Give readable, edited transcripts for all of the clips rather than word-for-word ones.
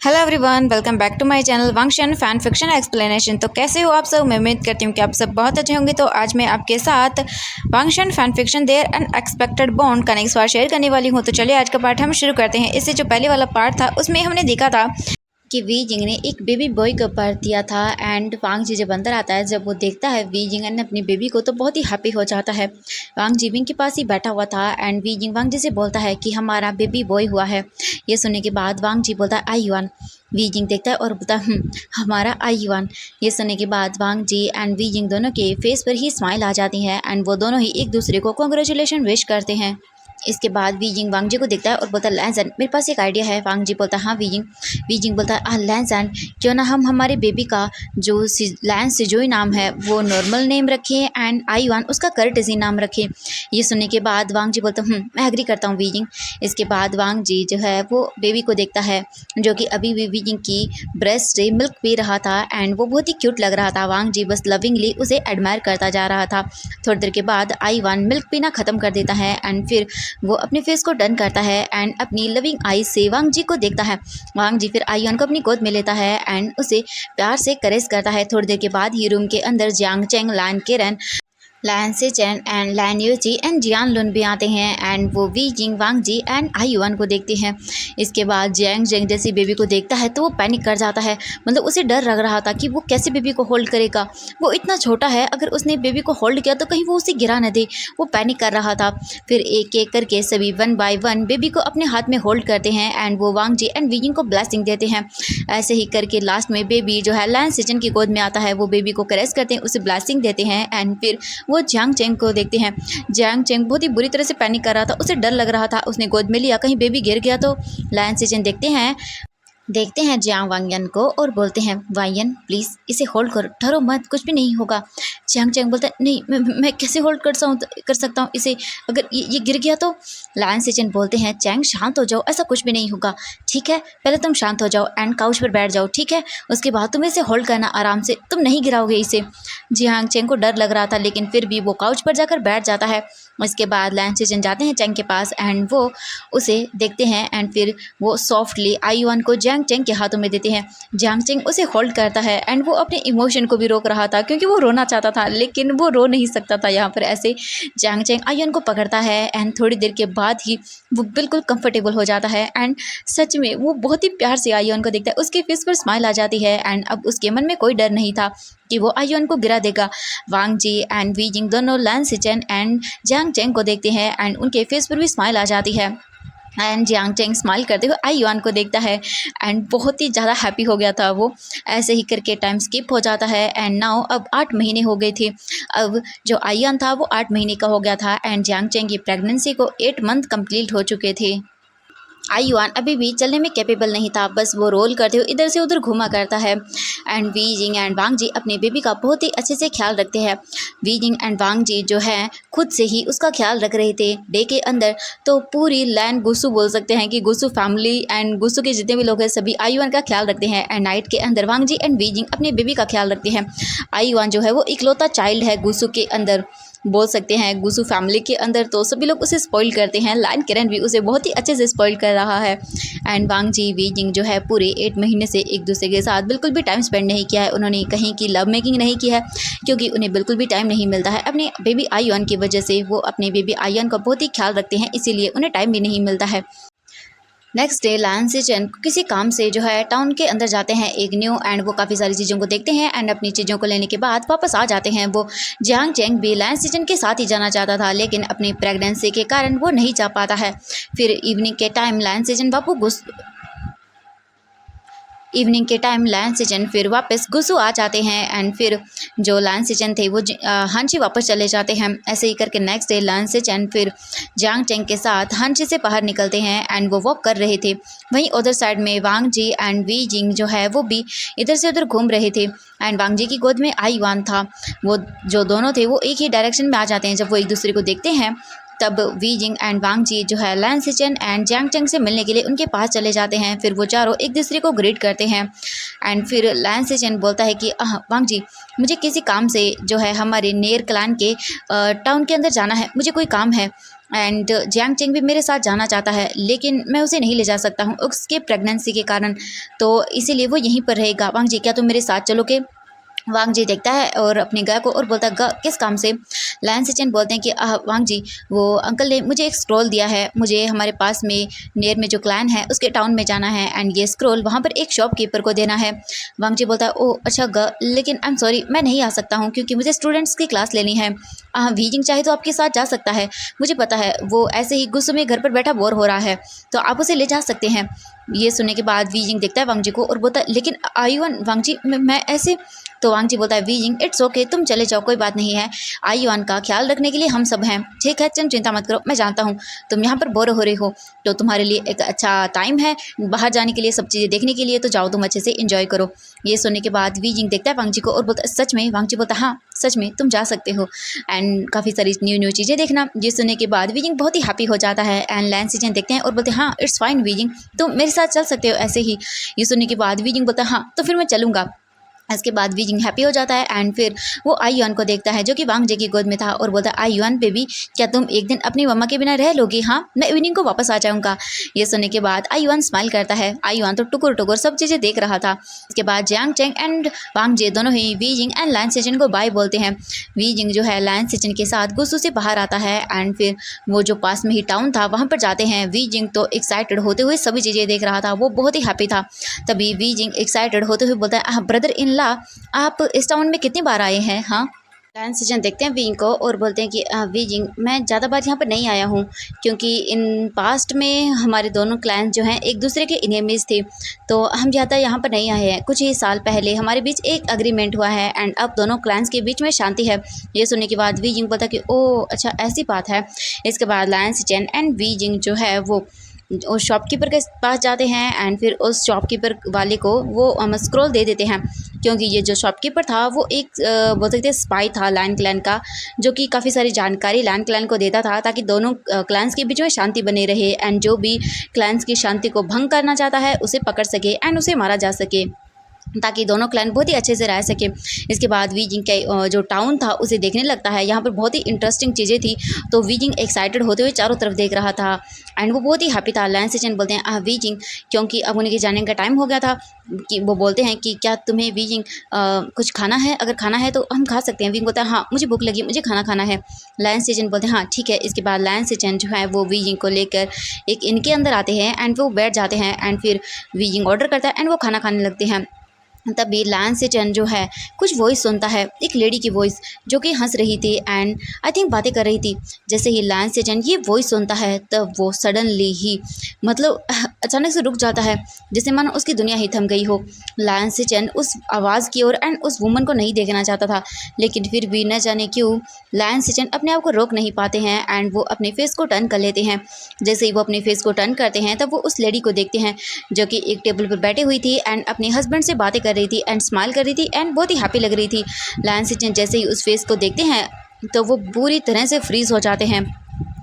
Hello everyone, welcome back to my channel Wangxian fan fiction explanation. तो कैसे हो आप सब? मैं उम्मीद करती हूँ कि आप सब बहुत अच्छे होंगे। तो आज मैं आपके साथ Wangxian fan fiction their unexpected bond का नेक्स्ट पार्ट शेयर करने वाली हूँ। तो चलिए आज का पार्ट हम शुरू करते हैं। इससे जो पहले वाला पार्ट था उसमें हमने देखा था कि वी जिंग ने एक बेबी बॉय को बर्थ दिया था। एंड वांग जी जब अंदर आता है, जब वो देखता है वी जिंग ने अपनी बेबी को, तो बहुत ही हैप्पी हो जाता है। वांग जी विंग के पास ही बैठा हुआ था एंड वी जिंग वांग जी से बोलता है कि हमारा बेबी बॉय हुआ है। ये सुनने के बाद वांग जी बोलता है आई युआन। वी जिंग देखता है और बोलता है हमारा आई युआन। ये सुनने के बाद Wang Ji and Wei Ying दोनों के फेस पर ही स्माइल आ जाती है एंड वो दोनों ही एक दूसरे को कॉन्ग्रेचुलेशन विश करते हैं। इसके बाद वी जिंग वांग जी को देखता है और बोलता है लैंसन, मेरे पास एक आइडिया है। वांग जी बोलता है हाँ वी जिंग। वी जिंग बोलता है लैंसन, क्यों ना हम हमारे बेबी का जो लैंस सिजोई नाम है वो नॉर्मल नेम रखें एंड आई वन उसका कर्टेसी नाम रखें। ये सुनने के बाद वांग जी बोलता मैं एग्री करता हूँ वी जिंग। इसके बाद वांग जी जो है वो बेबी को देखता है जो कि अभी भी वी जिंग की ब्रेस्ट से मिल्क पी रहा था एंड वो बहुत ही क्यूट लग रहा था। वांग जी बस लविंगली उसे एडमायर करता जा रहा था। थोड़ी देर के बाद आई वन मिल्क पीना ख़त्म कर देता है एंड फिर वो अपने फेस को डन करता है एंड अपनी लविंग आई से वांग जी को देखता है। वांग जी फिर आयुन को अपनी गोद में लेता है एंड उसे प्यार से करेस करता है। थोड़ी देर के बाद ही रूम के अंदर Jiang Cheng, lawn Qiren, Lan Xichen and Lan यूची एंड जियान लुन भी आते हैं एंड वो Wei Ying Wang Ji and A Yuan को देखते हैं। इसके बाद जियांग जेंग जैसी बेबी को देखता है तो वो पैनिक कर जाता है। मतलब उसे डर लग रहा था कि वो कैसे बेबी को होल्ड करेगा। वो इतना छोटा है, अगर उसने बेबी को होल्ड किया तो कहीं वो उसे गिरा न दे। वो पैनिक कर रहा था। फिर एक एक करके सभी वन बाय वन बेबी को अपने हाथ में होल्ड करते हैं एंड वो वांग जी एंड वी जिंग को ब्लेसिंग देते हैं। ऐसे ही करके लास्ट में बेबी जो है लैन सिचन की गोद में आता है। वो बेबी को करेस करते हैं, उसे ब्लेसिंग देते हैं एंड फिर वो जियांग चेंग को देखते हैं। जियांग चेंग बहुत ही बुरी तरह से पैनिक कर रहा था, उसे डर लग रहा था। उसने गोद में लिया, कहीं बेबी गिर गया तो। लायन सिचन देखते हैं जियांग वांगयन को और बोलते हैं वांगयन प्लीज़ इसे होल्ड करो, डरो मत, कुछ भी नहीं होगा। जियांग चेंग बोलता है नहीं, मैं कैसे होल्ड कर सकता हूँ इसे, अगर ये गिर गया तो। लायन सिचन बोलते हैं चेंग शांत हो जाओ, ऐसा कुछ भी नहीं होगा, ठीक है? पहले तुम शांत हो जाओ एंड काउच पर बैठ जाओ, ठीक है? उसके बाद तुम इसे होल्ड करना आराम से, तुम नहीं गिराओगे इसे। जियांग चेंग को डर लग रहा था लेकिन फिर भी वो काउच पर जाकर बैठ जाता है। इसके बाद लायन सिचन जाते हैं चेंग के पास एंड वो उसे देखते हैं एंड फिर वो सॉफ्टली आई युआन को जियांग चेंग के हाथों में देते हैं। जियांग चेंग उसे होल्ड करता है एंड वो अपने इमोशन को भी रोक रहा था क्योंकि वो रोना चाहता था लेकिन वो रो नहीं सकता था। यहाँ पर ऐसे जियांग चेंग आई युआन को पकड़ता है एंड थोड़ी देर के बाद ही वो बिल्कुल कंफर्टेबल हो जाता है एंड सच में वो बहुत ही प्यार से आई युआन को देखता है। उसके फेस पर स्माइल आ जाती है एंड अब उसके मन में कोई डर नहीं था कि वो आई युआन को गिरा देगा। वांग जी एंड वी जिंग दोनों लैन सिचन एंड जियांग चेंग को देखते हैं एंड उनके फेस पर भी स्माइल आ जाती है एंड जियांग चेंग स्माइल करते हुए आई युआन को देखता है एंड बहुत ही ज़्यादा हैप्पी हो गया था वो। ऐसे ही करके टाइम स्किप हो जाता है एंड नाउ अब 8 महीने हो गए थे। अब जो आई युआन था वो 8 महीने का हो गया था एंड जियांग चेंग की प्रेगनेंसी को 8 मंथ कंप्लीट हो चुके थे। आई युआन अभी भी चलने में कैपेबल नहीं था, बस वो रोल करते हुए इधर से उधर घूमा करता है एंड वी जिंग एंड वांग जी अपने बेबी का बहुत ही अच्छे से ख्याल रखते हैं। वी जिंग एंड वांग जी जो है खुद से ही उसका ख्याल रख रहे थे डे के अंदर। तो पूरी लैन गुसु बोल सकते हैं कि गुसु फैमिली एंड गुसु के जितने भी लोग हैं सभी आई युआन का ख्याल रखते हैं एंड नाइट के अंदर वांग जी एंड वी जिंग अपने बेबी का ख्याल रखते हैं। आई युआन जो है वो इकलौता चाइल्ड है गुसु के अंदर, बोल सकते हैं गुसु फैमिली के अंदर, तो सभी लोग उसे स्पॉइल करते हैं। लाइन किरण भी उसे बहुत ही अच्छे से स्पॉइल कर रहा है एंड वांग जी वी जिंग जो है पूरे 8 महीने से एक दूसरे के साथ बिल्कुल भी टाइम स्पेंड नहीं किया है। उन्होंने कहीं की लव मेकिंग नहीं की है क्योंकि उन्हें बिल्कुल भी टाइम नहीं मिलता है। अपने बेबी आई युआन की वजह से वो अपने बेबी आई युआन का बहुत ही ख्याल रखते हैं, इसीलिए उन्हें टाइम भी नहीं मिलता है। नेक्स्ट डे लायन सिचन किसी काम से जो है टाउन के अंदर जाते हैं एक न्यू एंड वो काफ़ी सारी चीज़ों को देखते हैं एंड अपनी चीज़ों को लेने के बाद वापस आ जाते हैं। वो जियांग चेंग भी लायन सिचन के साथ ही जाना चाहता था लेकिन अपनी प्रेगनेंसी के कारण वो नहीं जा पाता है। फिर इवनिंग के टाइम लायन सिचन इवनिंग के टाइम लायन सिचन फिर वापस गुसु आ जाते हैं एंड फिर जो लायन सिचन थे वो हांची वापस चले जाते हैं। ऐसे ही करके नेक्स्ट डे लायन सिचन फिर जियांग चेंग के साथ हांची से बाहर निकलते हैं एंड वो वॉक कर रहे थे। वहीं उधर साइड में वांग जी एंड वी जिंग जो है वो भी इधर से उधर घूम रहे थे एंड वांग जी की गोद में आई युआन था। वो जो दोनों थे वो एक ही डायरेक्शन में आ जाते हैं। जब वो एक दूसरे को देखते हैं तब वी जिंग एंड वांग जी जो है लायन सिचन एंड जियांग चेंग से मिलने के लिए उनके पास चले जाते हैं। फिर वो चारों एक दूसरे को ग्रीट करते हैं एंड फिर लायन सिचन बोलता है कि वांग जी मुझे किसी काम से जो है हमारे नेर क्लान के टाउन के अंदर जाना है, मुझे कोई काम है। एंड जियांग चेंग भी मेरे साथ जाना चाहता है, लेकिन मैं उसे नहीं ले जा सकता हूँ उसके प्रेगनेंसी के कारण, तो इसीलिए वो यहीं पर रहेगा। वांग जी, क्या तुम मेरे साथ चलोगे? वांग जी देखता है और अपने ग को और बोलता है, ग किस काम से? लायन सिचन बोलते हैं कि वांग जी, वो अंकल ने मुझे एक स्क्रॉल दिया है, मुझे हमारे पास में नियर में जो क्लैन है उसके टाउन में जाना है एंड ये स्क्रॉल वहाँ पर एक शॉपकीपर को देना है। वांग जी बोलता है, ओ अच्छा ग, लेकिन आई एम सॉरी, मैं नहीं आ सकता हूँ क्योंकि मुझे स्टूडेंट्स की क्लास लेनी है। वीजिंग चाहे तो आपके साथ जा सकता है, मुझे पता है वो ऐसे ही गुस्से में घर पर बैठा बोर हो रहा है, तो आप उसे ले जा सकते हैं। ये सुनने के बाद वीजिंग देखता है वांग जी को और बोलता है, लेकिन आयुआन वांग जी, मैं ऐसे। तो वांग जी बोलता है, वीजिंग इट्स ओके, तुम चले जाओ, कोई बात नहीं है, आयुआन का ख्याल रखने के लिए हम सब हैं, ठीक है, चिंता मत करो। मैं जानता हूँ तुम यहाँ पर बोर हो रही हो, तो तुम्हारे लिए एक अच्छा टाइम है बाहर जाने के लिए, सब चीज़ें देखने के लिए, तो जाओ तुम अच्छे से इंजॉय करो। ये सुनने के बाद वीजिंग देखता है वांग जी को और बोलता है, सच में? वांग जी बोलता है, हाँ सच में, तुम जा सकते हो एंड काफ़ी सारी न्यू न्यू चीज़ें देखना। ये सुनने के बाद वीजिंग बहुत ही हैप्पी हो जाता है एंड लैन सीजन देखते हैं और बोलते हैं, हाँ इट्स फाइन वीजिंग, तुम मेरे साथ चल सकते हो ऐसे ही। ये सुनने के बाद वीजिंग बोलता है, हाँ तो फिर मैं चलूँगा। इसके बाद वीजिंग हैप्पी हो जाता है एंड फिर वो आयुआन को देखता है जो कि वांग जे की गोद में था और बोलता है, आयुआन बेबी, क्या तुम एक दिन अपनी मम्मा के बिना रह लोगी? हाँ, मैं इवनिंग को वापस आ जाऊँगा। ये सुनने के बाद आयुआन स्माइल करता है। आयुआन तो टुकुर टुकुर सब चीज़ें देख रहा था। इसके बाद जियांग चेंग एंड वांग जे दोनों ही वीजिंग एंड लायन सेचन को बाय बोलते हैं। वीजिंग जो है लायन सेचन के साथ गुस्सू से बाहर आता है एंड फिर वो जो पास में ही टाउन था वहाँ पर जाते हैं। वीजिंग तो एक्साइटेड होते हुए सभी चीज़ें देख रहा था, वो बहुत ही हैप्पी था। तभी वीजिंग एक्साइटेड होते हुए बोलता है, ब्रदर इन लॉ, आप इस टाउन में कितनी बार आए हैं? हाँ। लायन सेचन देखते हैं वीइंग को और बोलते हैं कि वीजिंग, मैं ज़्यादा बार यहाँ पर नहीं आया हूँ क्योंकि इन पास्ट में हमारे दोनों क्लैन जो हैं एक दूसरे के इनेमीज थे, तो हम ज़्यादा यहाँ पर नहीं आए हैं। कुछ ही साल पहले हमारे बीच एक एग्रीमेंट हुआ है एंड अब दोनों क्लैंस के बीच में शांति है। ये सुनने के बाद वीजिंग बोलता कि ओह अच्छा ऐसी बात है। इसके बाद लायन सेचन एंड वीजिंग जो है वो उस शॉपकीपर के पास जाते हैं एंड फिर उस शॉपकीपर वाले को वो स्क्रॉल दे देते हैं, क्योंकि ये जो शॉपकीपर था वो एक बोल सकते हैं स्पाई था लायन क्लैन का, जो कि काफ़ी सारी जानकारी लायन क्लैन को देता था ताकि दोनों क्लैंस के बीच में शांति बनी रहे एंड जो भी क्लैंस की शांति को भंग करना चाहता है उसे पकड़ सके एंड उसे मारा जा सके, ताकि दोनों क्लैन बहुत ही अच्छे से रह सके। इसके बाद वीजिंग के जो टाउन था उसे देखने लगता है। यहाँ पर बहुत ही इंटरेस्टिंग चीज़ें थी, तो वीजिंग एक्साइटेड होते हुए चारों तरफ देख रहा था एंड वो बहुत ही हैप्पी था। लायन सेचन बोलते हैं, वीजिंग, क्योंकि अब उनके जाने का टाइम हो गया था, कि वो बोलते हैं कि क्या तुम्हें वीजिंग कुछ खाना है? अगर खाना है तो हम खा सकते हैं। वीजिंग बोलता है, हाँ मुझे भूख लगी, मुझे खाना खाना है। लायन सेचन बोलते हैं, हाँ ठीक है। इसके बाद लायन सेचन जो है वो वीजिंग को लेकर एक इनके अंदर आते हैं एंड वो बैठ जाते हैं एंड फिर वीजिंग ऑर्डर करता है एंड वो खाना खाने लगते हैं। तभी लायन सेचन जो है कुछ वॉइस सुनता है, एक लेडी की वॉइस जो कि हंस रही थी एंड आई थिंक बातें कर रही थी। जैसे ही लायन सेचन ये वॉइस सुनता है तब वो सडनली ही मतलब अचानक से रुक जाता है, जैसे मानो उसकी दुनिया ही थम गई हो। लायन सेचन उस आवाज़ की ओर एंड उस वुमन को नहीं देखना चाहता था, लेकिन फिर भी न जाने क्यों लायन सेचन अपने आप को रोक नहीं पाते हैं एंड वो अपने फेस को टर्न कर लेते हैं। जैसे ही वो अपने फेस को टर्न करते हैं तब वो उस लेडी को देखते हैं जो कि एक टेबल पर बैठी हुई थी एंड अपने हस्बैंड से बातें कर रही थी एंड स्माइल कर रही थी एंड बहुत ही हैप्पी लग रही थी। लायन सेचन जैसे ही उस फेस को देखते हैं तो वो पूरी तरह से फ्रीज हो जाते हैं,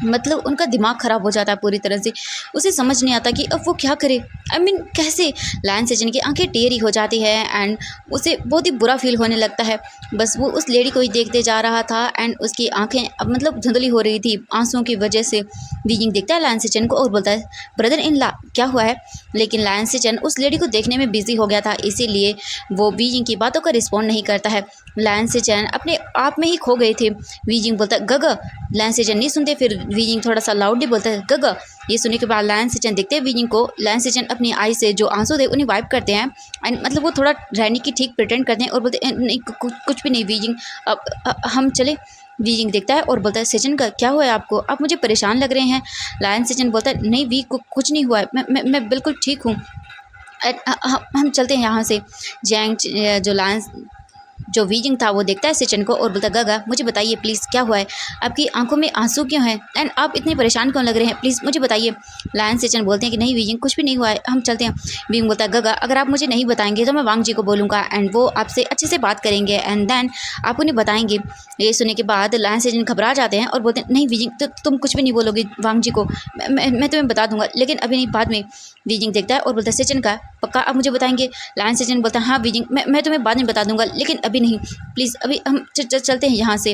मतलब उनका दिमाग ख़राब हो जाता है पूरी तरह से। उसे समझ नहीं आता कि अब वो क्या करे, आई मीन कैसे। लायन सेचन की आंखें टेढ़ी हो जाती है एंड उसे बहुत ही बुरा फील होने लगता है। बस वो उस लेडी को ही देखते जा रहा था एंड उसकी आंखें अब मतलब धुंधली हो रही थी आंसुओं की वजह से। वीजिंग देखता है लायन सेचन को और बोलता है, ब्रदर इन लॉ क्या हुआ है? लेकिन लायन सेचन उस लेडी को देखने में बिजी हो गया था, इसीलिए वो वीजिंग की बातों का रिस्पॉन्ड नहीं करता है। लायन सेचन अपने आप में ही खो गए थे। वीजिंग बोलता है, गग। लायन सेचन नहीं सुनते, फिर वीजिंग थोड़ा सा लाउडली बोलता है, गग। ये सुनने के बाद लायन सेचन देखते हैं वीजिंग को। लायन सेचन अपनी आई से जो आंसू थे उन्हें वाइप करते हैं एंड मतलब वो थोड़ा रहने की ठीक प्रिटेंड करते हैं और बोलते हैं, नहीं कुछ भी नहीं वीजिंग, अब हम चले। वीजिंग देखता है और बोलता है, सेचन का क्या हुआ है आपको? आप मुझे परेशान लग रहे हैं। लायन सेचन बोलता है, नहीं वी कुछ नहीं हुआ है, मैं बिल्कुल ठीक हूँ। हम चलते हैं यहाँ से। जैंग जो वीजिंग था वो देखता है सेचन को और बोलता है, गगा मुझे बताइए प्लीज़ क्या हुआ है? आपकी आंखों में आंसू क्यों हैं एंड आप इतने परेशान क्यों लग रहे हैं? प्लीज़ मुझे बताइए। लायन सेचन बोलते हैं कि नहीं वीजिंग कुछ भी नहीं हुआ है, हम चलते हैं। वीजिंग बोलता है, गगा अगर आप मुझे नहीं बताएंगे तो मैं वांग जी को बोलूँगा एंड वो आपसे अच्छे से बात करेंगे एंड देन आप उन्हें बताएंगे। ये सुनने के बाद लायन सेचन घबरा जाते हैं और बोलते हैं, नहीं वीजिंग तो तुम कुछ भी नहीं बोलोगे वांग जी को, मैं तुम्हें बता दूंगा, लेकिन अभी नहीं, बाद में। वीजिंग देखता है और बोलता है, सेचन का पक्का आप मुझे बताएंगे? लायन सेचन बोलता है, हाँ वीजिंग मैं तुम्हें बाद में बता दूंगा, लेकिन अभी नहीं, प्लीज़ अभी हम चलते हैं यहाँ से।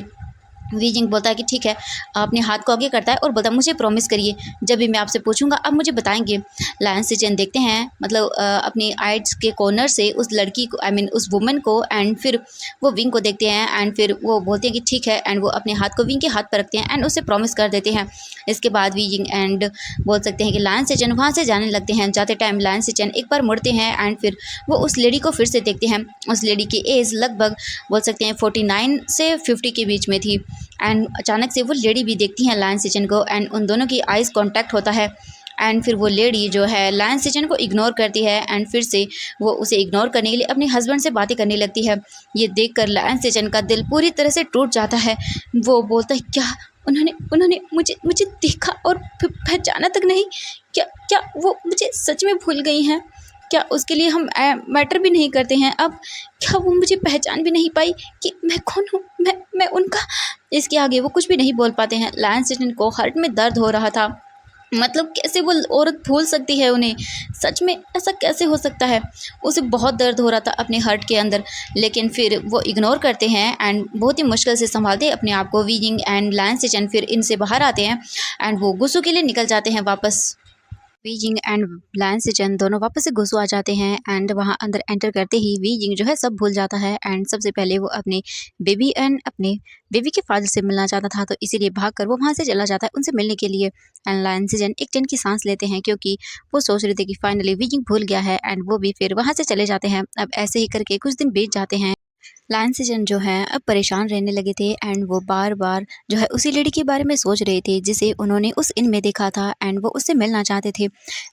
वीजिंग बोलता है कि ठीक है, अपने हाथ को आगे करता है और बोलता है मुझे प्रॉमिस करिए, जब भी मैं आपसे पूछूंगा आप मुझे बताएंगे। लायन से चैन देखते हैं मतलब अपनी आइड्स के कॉर्नर से उस लड़की को, आई मीन उस वुमन को, एंड फिर वो विंग को देखते हैं एंड फिर वो बोलते हैं कि ठीक है, एंड वो अपने हाथ को विंग के हाथ पर रखते हैं एंड उसे प्रॉमिस कर देते हैं। इसके बाद वीजिंग एंड बोल सकते हैं कि लायन से चैन वहाँ से जाने लगते हैं। जाते टाइम लायन से चैन एक बार मुड़ते हैं एंड फिर वो उस लेडी को फिर से देखते हैं। उस लेडी की एज लगभग बोल सकते हैं 49 से 50 के बीच में थी। एंड अचानक से वो लेडी भी देखती हैं लायन सिचन को एंड उन दोनों की आइज़ कांटेक्ट होता है। एंड फिर वो लेडी जो है लायन सिचन को इग्नोर करती है एंड फिर से वो उसे इग्नोर करने के लिए अपने हस्बैंड से बातें करने लगती है। ये देखकर लायन सिचन का दिल पूरी तरह से टूट जाता है। वो बोलता है क्या उन्होंने उन्होंने मुझे मुझे देखा और पहचाना तक नहीं? क्या क्या वो मुझे सच में भूल गई हैं? क्या उसके लिए हम मैटर भी नहीं करते हैं अब? क्या वो मुझे पहचान भी नहीं पाई कि मैं कौन हूँ? मैं उनका। इसके आगे वो कुछ भी नहीं बोल पाते हैं। लायन सिटन को हार्ट में दर्द हो रहा था। मतलब कैसे वो औरत भूल सकती है उन्हें? सच में ऐसा कैसे हो सकता है? उसे बहुत दर्द हो रहा था अपने हार्ट के अंदर, लेकिन फिर वो इग्नोर करते हैं एंड बहुत ही मुश्किल से संभालते हैं अपने आप को। वीजिंग एंड लायन सिचन फिर इनसे बाहर आते हैं एंड वो गुस्सों के लिए निकल जाते हैं वापस। वीजिंग एंड लायन सिचन दोनों वापस से घुसो आ जाते हैं एंड वहाँ अंदर एंटर करते ही वीजिंग जो है सब भूल जाता है एंड सबसे पहले वो अपने बेबी एंड अपने बेबी के फादर से मिलना चाहता था, तो इसीलिए भागकर वो वहाँ से चला जाता है उनसे मिलने के लिए। एंड लायन सिचन एक चैन की सांस लेते हैं क्योंकि वो सोच रहे थे कि फाइनली वीजिंग भूल गया है एंड वो भी फिर वहाँ से चले जाते हैं। अब ऐसे ही करके कुछ दिन बीत जाते हैं। लायन सिचन जो है अब परेशान रहने लगे थे एंड वो बार बार जो है उसी लड़की के बारे में सोच रहे थे जिसे उन्होंने उस इन में देखा था एंड वो उससे मिलना चाहते थे।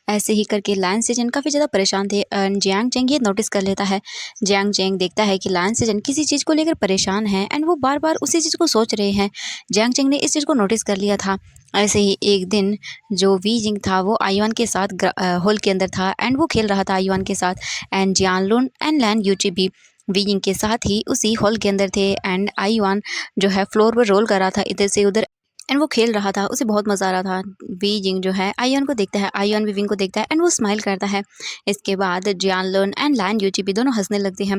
ऐसे ही करके लायन सिचन काफ़ी ज़्यादा परेशान थे एंड जियांग चेंग ये नोटिस कर लेता है। जियांग चेंग देखता है कि लायन सिचन किसी चीज़ को लेकर परेशान है एंड वो बार बार उसी चीज़ को सोच रहे हैं। जियांग चेंग ने इस चीज़ को नोटिस कर लिया था। ऐसे ही एक दिन जो वी जिंग था वो आयुआन के साथ हॉल के अंदर था एंड वो खेल रहा था आयुआन के साथ। एंड जियान लुन एंड लैन यूची भी वीइंग के साथ ही उसी हॉल के अंदर थे एंड आईवान जो है फ्लोर पर रोल कर रहा था इधर से उधर एंड वो खेल रहा था, उसे बहुत मज़ा आ रहा था। वीजिंग जो है आईवान को देखता है, आईवान भी विंग को देखता है एंड वो स्माइल करता है। इसके बाद जियान लन एंड लैन यूची भी दोनों हंसने लगते हैं।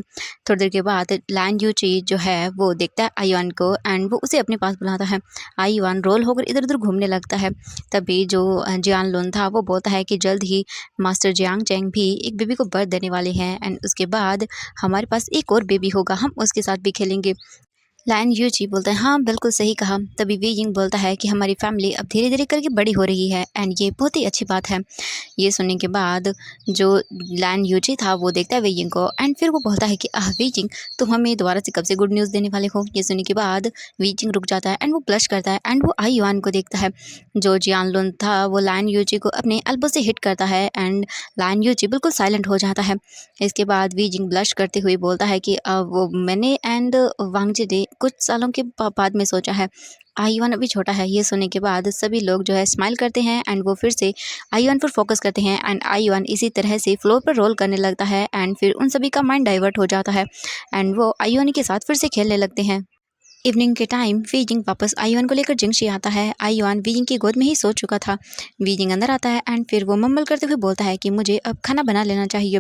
थोड़ी देर के बाद लैन यूची जो है वो देखता है आईवान को एंड वो उसे अपने पास बुलाता है। आईवान रोल होकर इधर उधर घूमने लगता है। तभी जो जियान लन था वो बोलता है कि जल्द ही मास्टर जियांग चैंग भी एक बेबी को बर्थ देने वाले हैं एंड उसके बाद हमारे पास एक और बेबी होगा, हम उसके साथ भी खेलेंगे। लायन यूची बोलता है हाँ बिल्कुल सही कहा। तभी वी यिंग बोलता है कि हमारी फैमिली अब धीरे धीरे करके बड़ी हो रही है एंड ये बहुत ही अच्छी बात है। ये सुनने के बाद जो लायन यूची था वो देखता है वी यिंग को एंड फिर वो बोलता है कि वी यिंग तुम हमें दोबारा से कब से गुड न्यूज़ देने वाले हो? ये सुनने के बाद वी यिंग रुक जाता है एंड वो ब्लश करता है एंड वो आई युआन को देखता है। जो जियान लुन था वो लायन यूची को अपने एल्बो से हिट करता है एंड लायन यूची बिल्कुल साइलेंट हो जाता है। इसके बाद वी जिंग ब्लश करते हुए बोलता है कि वो मैंने एंड वांगजी ने कुछ सालों के बाद में सोचा है। आईवान अभी छोटा है। ये सुनने के बाद सभी लोग जो है स्माइल करते हैं एंड वो फिर से आईवान पर फोकस करते हैं एंड आईवान इसी तरह से फ्लोर पर रोल करने लगता है एंड फिर उन सभी का माइंड डाइवर्ट हो जाता है एंड वो आईवान के साथ फिर से खेलने लगते हैं। इवनिंग के टाइम वीजिंग वापस आईवान को लेकर जिंगशी आता है। आईवान वीजिंग की गोद में ही सो चुका था। वीजिंग अंदर आता है एंड फिर वो मम्मल करते हुए बोलता है कि मुझे अब खाना बना लेना चाहिए।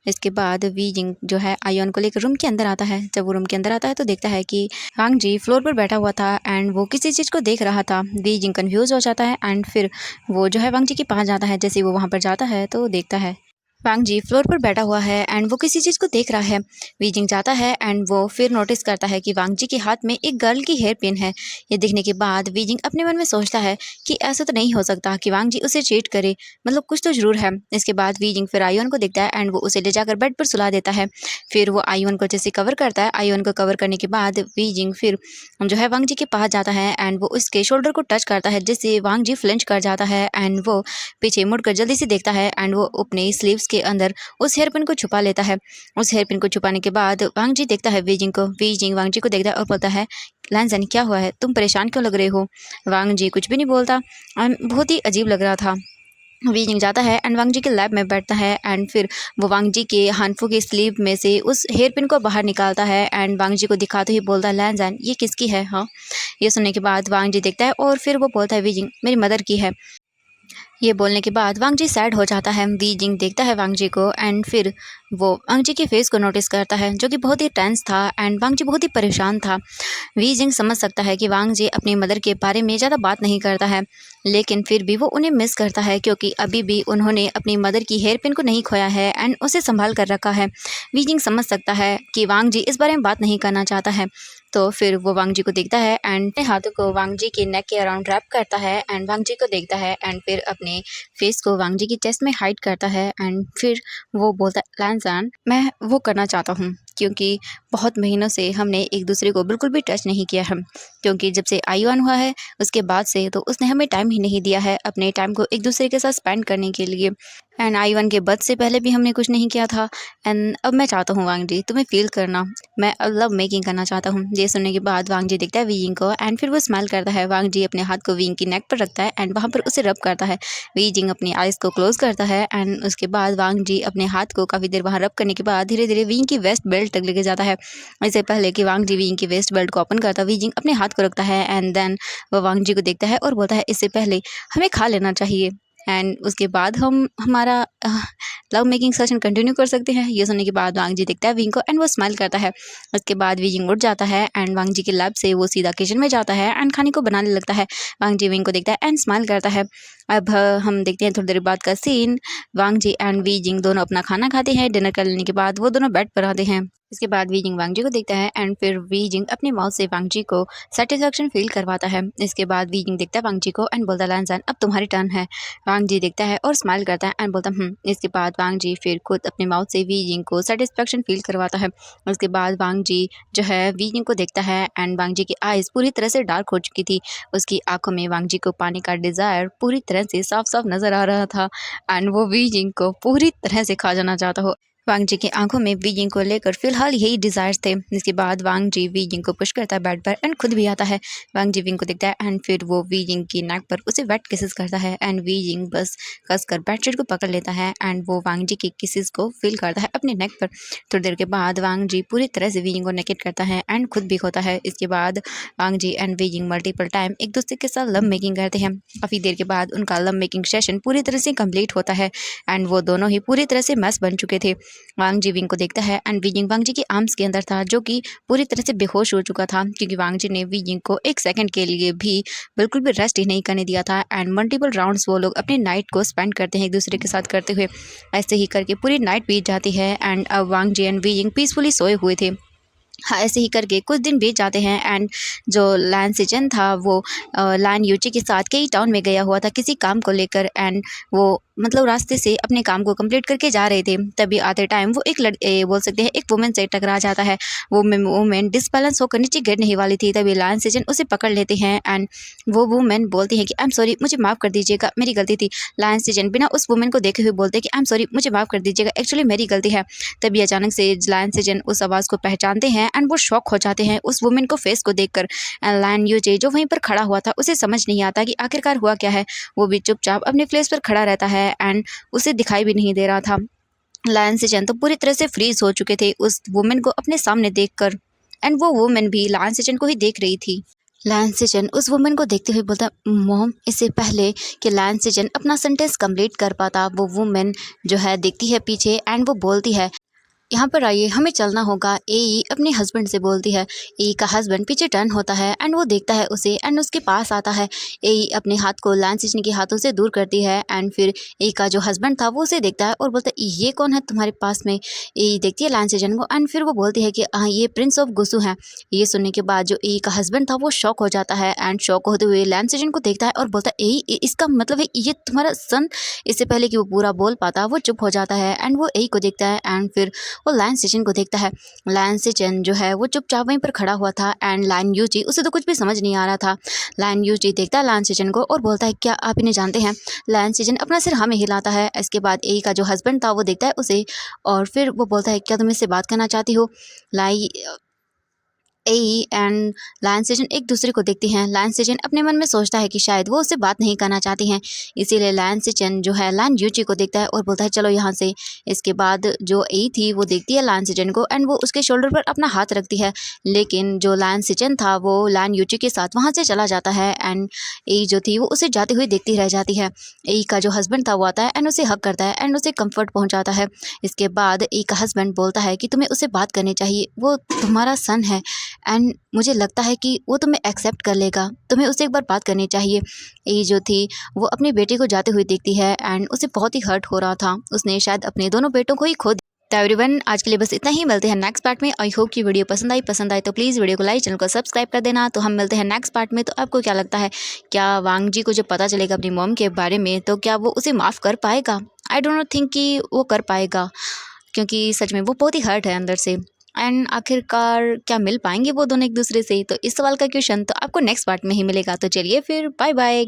इसके बाद वीजिंग जो है आईवान को लेकर रूम के अंदर आता है। जब वो रूम के अंदर आता है तो देखता है कि वांग जी फ्लोर पर बैठा हुआ था एंड वो किसी चीज़ को देख रहा था। वीजिंग कन्फ्यूज हो जाता है एंड फिर वो जो है वांग जी के पास जाता है। जैसे वो वहाँ पर जाता है तो देखता है वांग जी फ्लोर पर बैठा हुआ है एंड वो किसी चीज़ को देख रहा है। वीजिंग जाता है एंड वो फिर नोटिस करता है कि वांग जी के हाथ में एक गर्ल की हेयर पिन है। ये देखने के बाद वीजिंग अपने मन में सोचता है कि ऐसा तो नहीं हो सकता कि वांग जी उसे चीट करे, मतलब कुछ तो जरूर है। इसके बाद वीजिंग फिर आयुन को देखता है एंड वो उसे ले जाकर बेड पर सुला देता है। फिर वो आयुन को जैसे कवर करता है। आयुन को कवर करने के बाद वीजिंग फिर जो है वांग जी के पास जाता है एंड वो उसके शोल्डर को टच करता है जिससे वांग जी फ्लिंच कर जाता है एंड वो पीछे मुड़कर जल्दी से देखता है एंड वो अपने स्लीव्स के अंदर उस हेयर पिन को छुपा लेता है। उस हेयर पिन को छुपाने के बाद वांग जी देखता है वीजिंग को। वीजिंग वांग जी को देखता है और बोलता है लैंजन क्या हुआ है, तुम परेशान क्यों लग रहे हो? वांग जी कुछ भी नहीं बोलता और बहुत ही अजीब लग रहा था। वीजिंग जाता है एंड वांग जी के लैब में बैठता है एंड फिर वो वांग जी के हानफू की स्लीव में से उस हेयर पिन को बाहर निकालता है एंड वांग जी को दिखाते ही बोलता है लैंजन ये किसकी है? हाँ, ये सुनने के बाद वांग जी देखता है और फिर वो बोलता है वीजिंग मेरी मदर की है। ये बोलने के बाद वांग जी सैड हो जाता है। वी जिंग देखता है वांग जी को एंड फिर वो वांग जी के फेस को नोटिस करता है जो कि बहुत ही टेंस था एंड वांग जी बहुत ही परेशान था। वी जिंग समझ सकता है कि वांग जी अपनी मदर के बारे में ज़्यादा बात नहीं करता है, लेकिन फिर भी वो उन्हें मिस करता है क्योंकि अभी भी उन्होंने अपनी मदर की हेयर पिन को नहीं खोया है एंड उसे संभाल कर रखा है। वी जिंग समझ सकता है कि वांग जी इस बारे में बात नहीं करना चाहता है, तो फिर वो वांग जी को देखता है एंड अपने हाथों को वांग जी के नेक के अराउंड रैप करता है एंड वांग जी को देखता है एंड फिर अपने फेस को वांग जी की चेस्ट में हाइड करता है एंड फिर वो बोलता है लैंसान मैं वो करना चाहता हूँ क्योंकि बहुत महीनों से हमने एक दूसरे को बिल्कुल भी टच नहीं किया है, क्योंकि जब से आईवान हुआ है उसके बाद से तो उसने हमें टाइम ही नहीं दिया है अपने टाइम को एक दूसरे के साथ स्पेंड करने के लिए। एंड आईवान के बर्थ से पहले भी हमने कुछ नहीं किया था एंड अब मैं चाहता हूँ वांग जी तुम्हें फील करना, मैं अब लव मेकिंग करना चाहता हूँ। ये सुनने के बाद वांग जी देखता है वी जिंग को एंड फिर वो स्माइल करता है। वांग जी अपने हाथ को वी जिंग की नेक पर रखता है एंड वहाँ पर उसे रब करता है। वी जिंग अपनी आइज़ को क्लोज करता है एंड उसके बाद वांग जी अपने हाथ को काफ़ी देर वहाँ रब करने के बाद धीरे धीरे वी जिंग की वेस्ट बेल्ट तक लेके जाता है। इससे पहले कि वांग जी वी जिंग की वेस्ट बेल्ट को ओपन करता, वी जिंग अपने हाथ को रखता है एंड देन वो वांग जी को देखता है और बोलता है इससे पहले हमें खा लेना चाहिए एंड उसके बाद हम हमारा लव मेकिंग सेशन कंटिन्यू कर सकते हैं। ये सुनने के बाद वांग जी देखता है विंग को एंड वो स्माइल करता है। उसके बाद विंग उठ जाता है एंड वांग जी के लैब से वो सीधा किचन में जाता है एंड खाने को बनाने लगता है। वांग जी विंग को देखता है एंड स्माइल करता है। अब हम देखते हैं थोड़ी देर बाद का scene. Wang Ji and Wei Ying दोनों अपना खाना खाते हैं। डिनर कर लेने के बाद वो दोनों बेड पर आते हैं। इसके बाद वी जिंग वांग जी को देखता है एंड फिर वी जिंग अपने माउथ से वांग जी को सेटिस्फेक्शन फील करवाता है। इसके बाद वी जिंग देखता है वांग जी को एंड बोलता है लैंसन अब तुम्हारी टर्न है। वांग जी देखता है और स्माइल करता है एंड बोलता है इसके बाद वांग जी फिर खुद अपने माउथ से वी जिंग को सेटिस्फेक्शन फील करवाता है। उसके बाद वांग जी जो है वी जिंग को देखता है एंड वांग जी की आइज़ पूरी तरह से डार्क हो चुकी थी। उसकी आंखों में वांग जी को पाने का डिज़ायर पूरी तरह से साफ साफ नज़र आ रहा था एंड वो वी जिंग को पूरी तरह से खा जाना चाहता हो। वांग जी की आंखों में वी जिंग को लेकर फिलहाल यही डिज़ायर्स थे। इसके बाद वांग जी वी जिंग को पुश करता है बेड पर एंड खुद भी आता है। वांग जी विंग को देखता है एंड फिर वो वी जिंग की नेक पर उसे वेट किसेस करता है एंड वी जिंग बस कसकर बेडशीट को पकड़ लेता है एंड वो वांग जी की किसेस को फील करता है अपने नेक पर। थोड़ी देर के बाद वांग जी पूरी तरह से वी जिंग को नेकेट करता है एंड खुद भी होता है। इसके बाद Wang Ji and Wei Ying multiple time एक दूसरे के साथ लव मेकिंग करते हैं। काफ़ी देर के बाद उनका लव मेकिंग सेशन पूरी तरह से कंप्लीट होता है एंड वो दोनों ही पूरी तरह से मस्त बन चुके थे। वांग जी विंग को देखता है एंड वी जिंग वांग जी की आर्म्स के अंदर था जो कि पूरी तरह से बेहोश हो चुका था क्योंकि वांग जी ने वी जिंग को एक सेकंड के लिए भी बिल्कुल भी रेस्ट ही नहीं करने दिया था एंड मल्टीपल राउंड्स वो लोग अपनी नाइट को स्पेंड करते हैं एक दूसरे के साथ करते हुए। ऐसे ही करके पूरी नाइट बीत जाती है एंड अब वांग Ji and Wei Jing peacefully सोए हुए थे। हाँ, ऐसे ही करके कुछ दिन बीत जाते हैं एंड जो लैन सिजन था वो लैन यूची के साथ कई टाउन में गया हुआ था किसी काम को लेकर एंड वो मतलब रास्ते से अपने काम को कंप्लीट करके जा रहे थे। तभी आते टाइम वो एक बोल सकते हैं एक वुमेन से टकरा जाता है। वो वुमेन डिसबैलेंस होकर नीचे गिरने ही वाली थी। तभी लैन सिजन उसे पकड़ लेते हैं एंड वो वुमेन बोलती है कि आई एम सॉरी मुझे माफ़ कर दीजिएगा मेरी गलती थी। लैन सिजन बिना उस वुमेन को देखे हुए बोलते हैं कि आई एम सॉरी मुझे माफ़ कर दीजिएगा एक्चुअली मेरी गलती है। तभी अचानक से लैन सिजन उस आवाज़ को पहचानते हैं एंड वो शॉक हो जाते हैं उस वुमेन को फेस को देखकर। एंड लैन यूजे जो वहीं पर खड़ा हुआ था उसे समझ नहीं आता कि आखिरकार हुआ क्या है। वो भी चुपचाप अपने प्लेस पर खड़ा रहता है एंड उसे दिखाई भी नहीं दे रहा था। लायन सिजन तो पूरी तरह से फ्रीज हो चुके थे उस वुमेन को अपने सामने देखकर एंड वो वुमेन भी लायन सिजन को ही देख रही थी। लायन सिजन उस वुमेन को देखते हुए बोलता मॉम। इससे पहले कि लायन सिजन अपना सेंटेंस कंप्लीट कर पाता वो वुमेन जो है देखती है पीछे एंड वो बोलती है यहाँ पर आइए हमें चलना होगा। एई अपने हस्बैंड से बोलती है। एई का हस्बैंड पीछे टर्न होता है एंड वो देखता है उसे एंड उसके पास आता है। एई अपने हाथ को लैन सिजन के हाथों से दूर करती है एंड फिर एई का जो हस्बैंड था वो उसे देखता है और बोलता है ये कौन है तुम्हारे पास में। एई देखती है लैन सिजन को एंड फिर वो बोलती है कि हाँ ये प्रिंस ऑफ गुसु हैं। ये सुनने के बाद जो एई का हस्बैंड था वो शॉक हो जाता है एंड शॉक होते हुए लैन सिजन को देखता है और बोलता है एई इसका मतलब है ये तुम्हारा सन। इससे पहले कि वो पूरा बोल पाता वो चुप हो जाता है एंड वो एई को देखता है एंड फिर वो लायन सिजन को देखता है। लायन सिजन जो है वो चुपचाप वहीं पर खड़ा हुआ था एंड लायन यूजी उसे तो कुछ भी समझ नहीं आ रहा था। लायन यूजी देखता है लायन सिजन को और बोलता है क्या आप इन्हें जानते हैं। लायन सिजन अपना सिर हाँ में हिलाता है। इसके बाद ए का जो हस्बैंड था वो देखता है उसे और फिर वो बोलता है क्या तुम इससे बात करना चाहती हो। लाई ए एंड लायन सेजन एक दूसरे को देखती हैं। लायन सेजन अपने मन में सोचता है कि शायद वो उससे बात नहीं करना चाहती हैं, इसीलिए लायन सेजन जो है लायन यूची को देखता है और बोलता है चलो यहाँ से। इसके बाद जो ए थी वो देखती है लायन सेजन को एंड वो उसके शोल्डर पर अपना हाथ रखती है, लेकिन जो लायन सेजन था वो लायन यूची के साथ वहाँ से चला जाता है एंड ए जो थी वो उसे जाते हुए देखती रह जाती है। ए का जो हस्बैंड था वो आता है एंड उसे हक करता है एंड उसे कंफर्ट पहुँचाता है। इसके बाद ए का हस्बैंड बोलता है कि तुम्हें उससे बात करनी चाहिए, वो तुम्हारा सन है एंड मुझे लगता है कि वो तुम्हें एक्सेप्ट कर लेगा, तुम्हें उससे एक बार बात करनी चाहिए। ये जो थी वो अपने बेटे को जाते हुए देखती है एंड उसे बहुत ही हर्ट हो रहा था, उसने शायद अपने दोनों बेटों को ही खो दिया। तो एवरीवन आज के लिए बस इतना ही, मिलते हैं नेक्स्ट पार्ट में। आई होप कि वीडियो पसंद आई तो प्लीज़ वीडियो को लाइक, चैनल को सब्सक्राइब कर देना। तो हम मिलते हैं नेक्स्ट पार्ट में। तो आपको क्या लगता है, क्या वांग जी को जब पता चलेगा अपनी मॉम के बारे में तो क्या वो उसे माफ़ कर पाएगा? आई डोंट थिंक कि वो कर पाएगा, क्योंकि सच में वो बहुत ही हर्ट है अंदर से। एंड आखिरकार क्या मिल पाएंगे वो दोनों एक दूसरे से? तो इस सवाल का क्वेश्चन तो आपको नेक्स्ट पार्ट में ही मिलेगा। तो चलिए फिर बाय बाय।